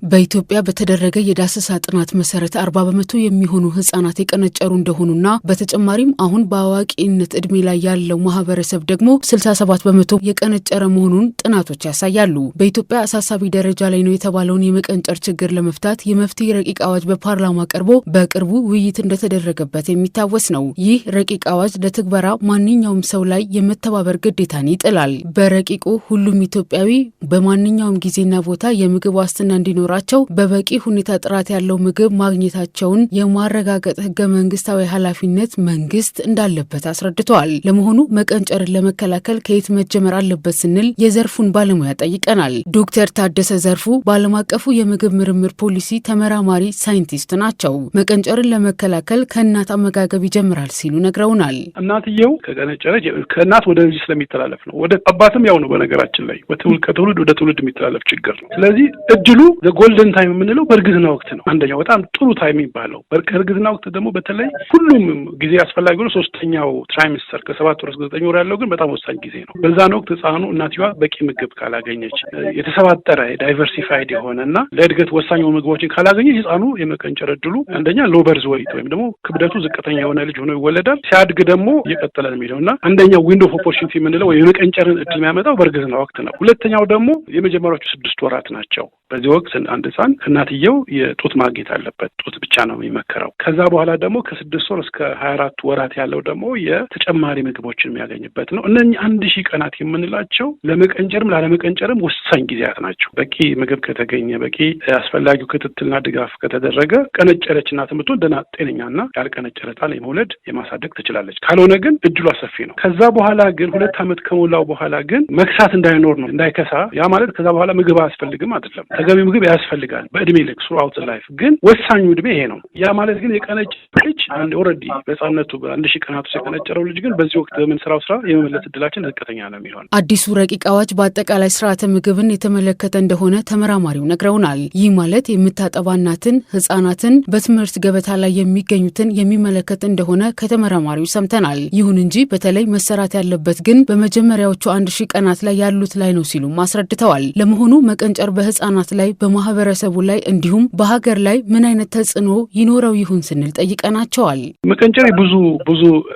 በኢትዮጵያ በተደረገ የዳሰሳ ጥናት መሰረት 40 በመቶ የሚሆኑ ህጻናት የቀነጨሩ እንደሆኑና በተጨማሪም አሁን በአዋቂነት እድሜ ላይ ያለው ማህበረሰብ ደግሞ 67 በመቶ የቀነጨረ መሆኑን ጥናቶች ያሳያሉ። በኢትዮጵያ አሳሳቢ ደረጃ ላይ ነው የተባለውን የመቀንጨር ችግር ለመፍታት የመፍትሄ ረቂቅ አዋጅ በፓርላማ ቀርቦ በቅርቡ ውይይት እንደተደረገበት የሚታወስ ነው። ይህ ረቂቅ አዋጅ ለትግበራ ማንኛውም ሰው ላይ የመተባበር ግዴታን ይጥላል። በረቂቁ ሁሉም ኢትዮጵያዊ በማንኛውም ጊዜና ቦታ የምግብ ዋስትና እንዲኖራቸው በበቂ ሁኔታ ጥራት ያለው ምግብ ማግኘታቸውን የማረጋገጥ ህገ መንግስታዊ ኃላፊነት መንግስት እንዳለበት አስረድተዋል። ለመሆኑ መቀንጨርን ለመከላከል ከየት መጀመር አለበት ስንል የዘርፉን ባለሙያ ጠይቀናል። ዶክተር ታደሰ ዘርፉ በዓለም አቀፉ የምግብ ምርምር ፖሊሲ ተመራማሪ ሳይንቲስት ናቸው። መቀንጨርን ለመከላከል ከእናት አመጋገብ ይጀምራል ሲሉ ነግረውናል። እናትየው ከቀነጨረች ከእናት ወደ ልጅ ስለሚተላለፍ ነው። ወደ አባትም ያው ነው። በነገራችን ላይ ከትውልድ ወደ ትውልድ የሚተላለፍ ችግር ነው። ስለዚህ እድሉ ጎልደን ታይም የምንለው በእርግዝና ወቅት ነው። አንደኛው በጣም ጥሩ ታይም የሚባለው በእርግዝና ወቅት ደግሞ በተለይ ሁሉም ጊዜ አስፈላጊ ነው። ሶስተኛው ትራይሚስተር ከ7 ወር እስከ 9 ወር ያለው ግን በጣም ወሳኝ ጊዜ ነው። በዛን ወቅት ህፃኑ እናትዋ በቂ ምግብ ካላገኘች፣ የተሰባጠረ ዳይቨርሲፋይድ የሆነና ለእድገት ወሳኝ ምግቦችን ካላገኘች ህፃኑ የመቀንጨር እድሉ አንደኛ ሎ በርዝ ዌይት ወይም ደግሞ ክብደቱ ዝቅተኛ የሆነ ልጅ ሆኖ ይወለዳል። ሲያድግ ደግሞ እየቀጠለ ነው የሚሄደውና አንደኛው ዊንዶ ኦፍ ኦፖርቹኒቲ የምንለው ወይ የመቀንጨርን እድል የሚያመጣው በእርግዝና ወቅት ነው። ሁለተኛው ደግሞ የመጀመሪያዎቹ 6 ወራት ናቸው። በዚህ ወቅት አንድ ህፃን ከእናትየው የጡት ማግኘት አለበት። ጡት ብቻ ነው የሚመከረው። ከዛ በኋላ ደግሞ ከ6 ወር እስከ 24 ወራት ያለው ደግሞ የተጨማሪ ምግቦችን የሚያገኝበት ነው። እነኚህ 1000 ቀናት የምንላቸው ለመቀንጨርም ላለመቀንጨርም ወሳኝ ጊዜያት ናቸው። በቂ ምግብ ከተገኘ፣ በቂ አስፈላጊው ክትትልና ድጋፍ ከተደረገ ቀነጨረች እናት ብትሆን ደህና ጤነኛና ያልቀነጨረ ህፃን የመውለድ የማሳደግ ትችላለች። ካልሆነ ግን እድሏ ሰፊ ነው። ከዛ በኋላ ግን 2 ዓመት ከሞላው በኋላ ግን መክሳት እንዳይኖር ነው፣ እንዳይከሳ። ያ ማለት ከዛ በኋላ ምግብ አያስፈልግም አይደለም። ተገቢ ምግብ ያስፈልጋል በእድሜ ልክ ስሩአውት ላይፍ። ግን ወሳኙ እድሜ ይሄ ነው። ያ ማለት ግን የቀነጨረ ልጅ ኦልሬዲ በህፃንነቱ በ1000 ቀናት ውስጥ የቀነጨረው ልጅ ግን በዚህ ወቅት በምንሰራው ስራ የመመለስ እድላችን ዝቅተኛ ነው የሚሆነው። አዲሱ ረቂቅ አዋጅ በአጠቃላይ ስርዓተ ምግብን የተመለከተ እንደሆነ ተመራማሪው ነግረውናል። ይህ ማለት የምታጠባ እናትን፣ ህጻናትን፣ በትምህርት ገበታ ላይ የሚገኙትን የሚመለከት እንደሆነ ከተመራማሪው ሰምተናል። ይሁን እንጂ በተለይ መሰራት ያለበት ግን በመጀመሪያዎቹ 1000 ቀናት ላይ ያሉት ላይ ነው ሲሉም አስረድተዋል። ለመሆኑ መቀንጨር በህጻናት ላይ በማህበረሰቡ ላይ እንዲሁም በሀገር ላይ ምን አይነት ተጽዕኖ ይኖረው ይሁን ስንል ጠይቀናቸዋል። መቀንጨር ብዙ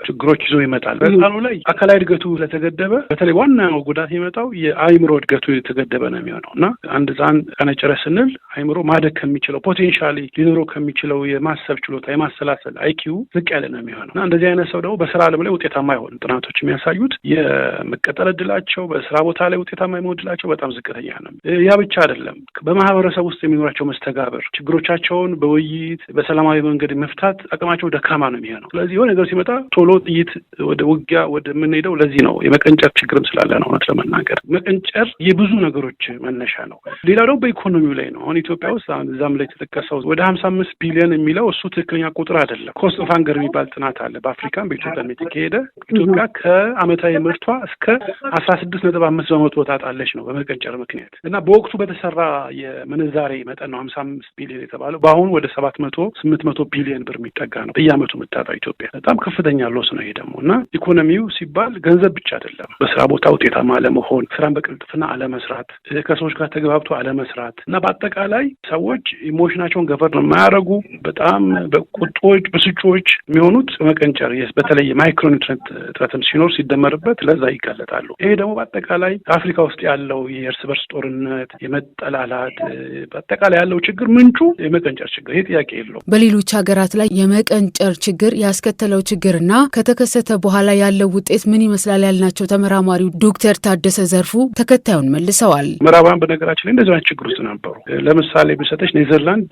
ችግሮች ይዞ ይመጣል። በህፃኑ ላይ አካላዊ እድገቱ ስለተገደበ በተለይ ዋናው ጉዳት የሚመጣው የአይምሮ እድገቱ የተገደበ ነው የሚሆነው እና አንድ ህፃን ቀነጨረ ስንል አይምሮ ማደግ ከሚችለው ፖቴንሻሊ ሊኖረው ከሚችለው የማሰብ ችሎታ የማሰላሰል አይኪው ዝቅ ያለ ነው የሚሆነው እና እንደዚህ አይነት ሰው ደግሞ በስራ ዓለም ላይ ውጤታማ አይሆንም። ጥናቶች የሚያሳዩት የመቀጠል እድላቸው በስራ ቦታ ላይ ውጤታማ የመሆን እድላቸው በጣም ዝቅተኛ ነው። ያ ብቻ አይደለም። በማህበረሰብ ውስጥ የሚኖራቸው መስተጋብር ችግሮቻቸውን በውይይት በሰላማዊ መንገድ መፍታት አቅማቸው ደካማ ነው የሚሆነው። ስለዚህ የሆነ ነገር ሲመጣ ቶሎ ጥይት ወደ ውጊያ ወደምንሄደው ለዚህ ነው። የመቀንጨር ችግርም ስላለ ነው። እውነት ለመናገር መቀንጨር የብዙ ነገሮች መነሻ ነው። ሌላው ደግሞ በኢኮኖሚው ላይ ነው። አሁን ኢትዮጵያ ውስጥ እዛም ላይ የተጠቀሰው ወደ 55 ቢሊዮን የሚለው እሱ ትክክለኛ ቁጥር አይደለም። ኮስት ኦፍ ሃንገር የሚባል ጥናት አለ በአፍሪካም በኢትዮጵያ የተካሄደ። ኢትዮጵያ ከአመታዊ ምርቷ እስከ 16.5 በመቶ ታጣለች ነው በመቀንጨር ምክንያት እና በወቅቱ በተሰራ የምንዛሬ መጠን ነው 55 ቢሊዮን የተባለው። በአሁኑ ወደ 700-800 ቢሊዮን ብር የሚጠጋ ነው በየአመቱ የምታጣው ኢትዮጵያ። በጣም ከፍተኛ ሎስ ነው ይሄ ደግሞ እና ኢኮኖሚው ሲባል ገንዘብ ብቻ አይደለም። በስራ ቦታ ውጤታማ አለመሆን፣ ስራን በቅልጥፍና አለመስራት፣ ከሰዎች ጋር ተግባብቶ አለመስራት እና በአጠቃላይ ሰዎች ኢሞሽናቸውን ገቨርን የማያደርጉ በጣም በቁጦች ብስጮች የሚሆኑት በመቀንጨር በተለይ ማይክሮኒውትሪየንት እጥረትም ሲኖር ሲደመርበት ለዛ ይጋለጣሉ። ይሄ ደግሞ በአጠቃላይ አፍሪካ ውስጥ ያለው የእርስ በርስ ጦርነት መጠላላት በአጠቃላይ ያለው ችግር ምንጩ የመቀንጨር ችግር፣ ይሄ ጥያቄ የለውም። በሌሎች ሀገራት ላይ የመቀንጨር ችግር ያስከተለው ችግርና ከተከሰተ በኋላ ያለው ውጤት ምን ይመስላል ያልናቸው ተመራማሪው ዶክተር ታደሰ ዘርፉ ተከታዩን መልሰዋል። ምዕራባውያን በነገራችን ላይ እንደዚህ አይነት ችግር ውስጥ ነበሩ። ለምሳሌ ብሰጠች ኔዘርላንድ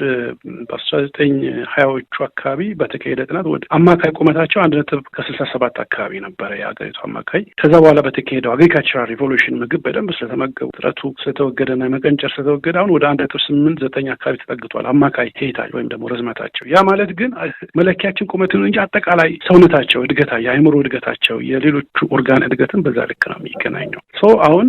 በ1920ዎቹ አካባቢ በተካሄደ ጥናት ወደ አማካይ ቁመታቸው 1.67 አካባቢ ነበረ የሀገሪቱ አማካይ። ከዛ በኋላ በተካሄደው አግሪካልቸራል ሪቮሉሽን ምግብ በደንብ ስለተመገቡ ጥረቱ ስለተወገደና መቀንጨር ስለተወገደ አሁን ወደ 1.89 አካባቢ ተጠግቷል አማካይ ሄይታቸው ወይም ደግሞ ርዝመታቸው። ያ ማለት ግን መለኪያችን ቁመት ነው እንጂ አጠቃላይ ሰውነታቸው እድገታ የአእምሮ እድገታቸው የሌሎቹ ኦርጋን እድገትን በዛ ልክ ነው የሚገናኘው። አሁን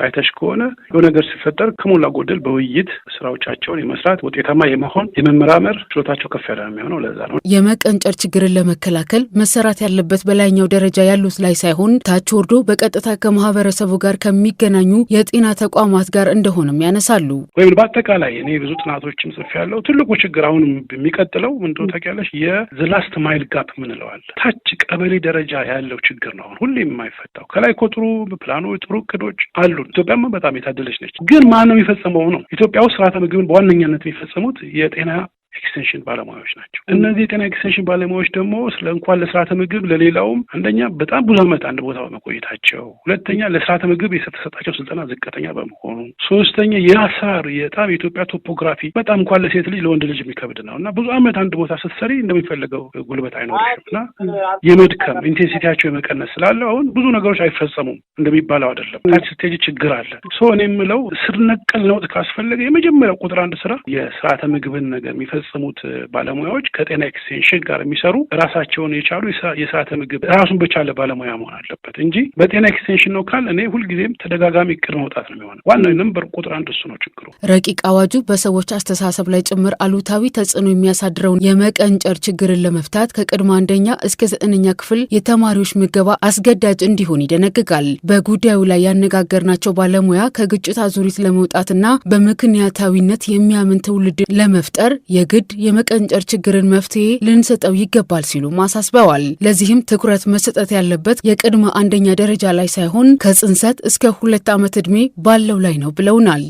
አይተሽ ከሆነ የሆነ ነገር ሲፈጠር ከሞላ ጎደል በውይይት ስራዎቻቸውን የመስራት ውጤታማ የመሆን የመመራመር ችሎታቸው ከፍ ያለ የሚሆነው ለዛ ነው። የመቀንጨር ችግርን ለመከላከል መሰራት ያለበት በላይኛው ደረጃ ያሉት ላይ ሳይሆን ታች ወርዶ በቀጥታ ከማህበረሰቡ ጋር ከሚገናኙ የጤና ተቋማት ጋር እንደሆነም ያነሳሉ። ወይም በአጠቃላይ እኔ ብዙ ጥናቶችን ጽፌያለሁ። ትልቁ ችግር አሁንም የሚቀጥለው ምንድነው ታውቂያለሽ? የዘላስት ማይል ጋፕ ምንለዋል። ታች ቀበሌ ደረጃ ያለው ችግር ነው አሁን ሁሌም የማይፈታው። ከላይ እኮ ጥሩ ፕላኖች፣ ጥሩ እቅዶች አሉ። ኢትዮጵያማ በጣም የታደለች ነች። ግን ማን ነው የሚፈጽመው ነው? ኢትዮጵያ ውስጥ ስርዓተ ምግብን በዋነኛነት የሚፈጽሙት የጤና ኤክስቴንሽን ባለሙያዎች ናቸው። እነዚህ የጤና ኤክስቴንሽን ባለሙያዎች ደግሞ እንኳን ለስርዓተ ምግብ ለሌላውም አንደኛ በጣም ብዙ ዓመት አንድ ቦታ በመቆየታቸው፣ ሁለተኛ ለስርዓተ ምግብ የተሰጣቸው ስልጠና ዝቅተኛ በመሆኑ፣ ሶስተኛ የአሳር የጣም የኢትዮጵያ ቶፖግራፊ በጣም እንኳን ለሴት ልጅ ለወንድ ልጅ የሚከብድ ነው እና ብዙ ዓመት አንድ ቦታ ስትሰሪ እንደሚፈልገው ጉልበት አይኖርሽም እና የመድከም ኢንቴንሲቲያቸው የመቀነስ ስላለው አሁን ብዙ ነገሮች አይፈጸሙም እንደሚባለው አይደለም። ታች ስቴጅ ችግር አለ። እኔ የምለው ስር ነቀል ለውጥ ካስፈለገ የመጀመሪያው ቁጥር አንድ ስራ የስርዓተ ምግብን ነገር የሚፈጽሙት ባለሙያዎች ከጤና ኤክስቴንሽን ጋር የሚሰሩ ራሳቸውን የቻሉ የስርዓተ ምግብ ራሱን በቻለ ባለሙያ መሆን አለበት እንጂ በጤና ኤክስቴንሽን ነው ካል እኔ ሁልጊዜም ተደጋጋሚ እቅድ መውጣት ነው የሚሆነው። ዋናው ነምበር ቁጥር አንድ እሱ ነው ችግሩ። ረቂቅ አዋጁ በሰዎች አስተሳሰብ ላይ ጭምር አሉታዊ ተጽዕኖ የሚያሳድረውን የመቀንጨር ችግርን ለመፍታት ከቅድመ አንደኛ እስከ 9ኛ ክፍል የተማሪዎች ምገባ አስገዳጅ እንዲሆን ይደነግጋል። በጉዳዩ ላይ ያነጋገርናቸው ባለሙያ ከግጭት አዙሪት ለመውጣትና በምክንያታዊነት የሚያምን ትውልድ ለመፍጠር የግድ የመቀንጨር ችግርን መፍትሄ ልንሰጠው ይገባል ሲሉም አሳስበዋል። ለዚህም ትኩረት መሰጠት ያለበት የቅድመ አንደኛ ደረጃ ላይ ሳይሆን ከጽንሰት እስከ 2 ዓመት ዕድሜ ባለው ላይ ነው ብለውናል።